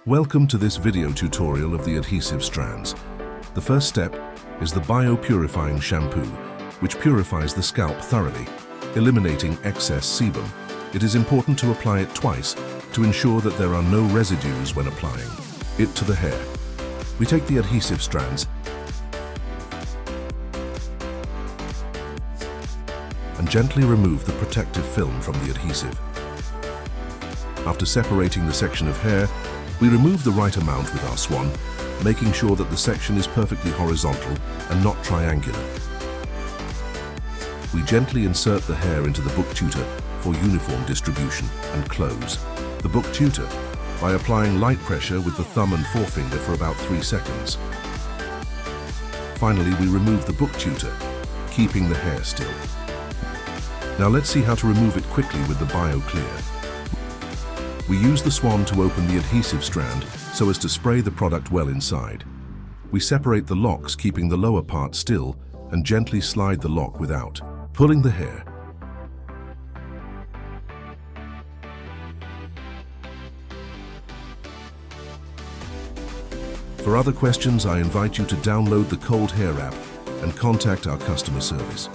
Welcome to this video tutorial of the adhesive strands. The first step is the bio-purifying shampoo, which purifies the scalp thoroughly, eliminating excess sebum. It is important to apply it twice to ensure that there are no residues when applying it to the hair. We take the adhesive strands and gently remove the protective film from the adhesive. After separating the section of hair, we remove the right amount with our swan, making sure that the section is perfectly horizontal and not triangular. We gently insert the hair into the book tutor for uniform distribution and close the book tutor by applying light pressure with the thumb and forefinger for about 3 seconds. Finally, we remove the book tutor, keeping the hair still. Now let's see how to remove it quickly with the BioClear. We use the swan to open the adhesive strand so as to spray the product well inside. We separate the locks, keeping the lower part still, and gently slide the lock without pulling the hair. For other questions, I invite you to download the ColdHair app and contact our customer service.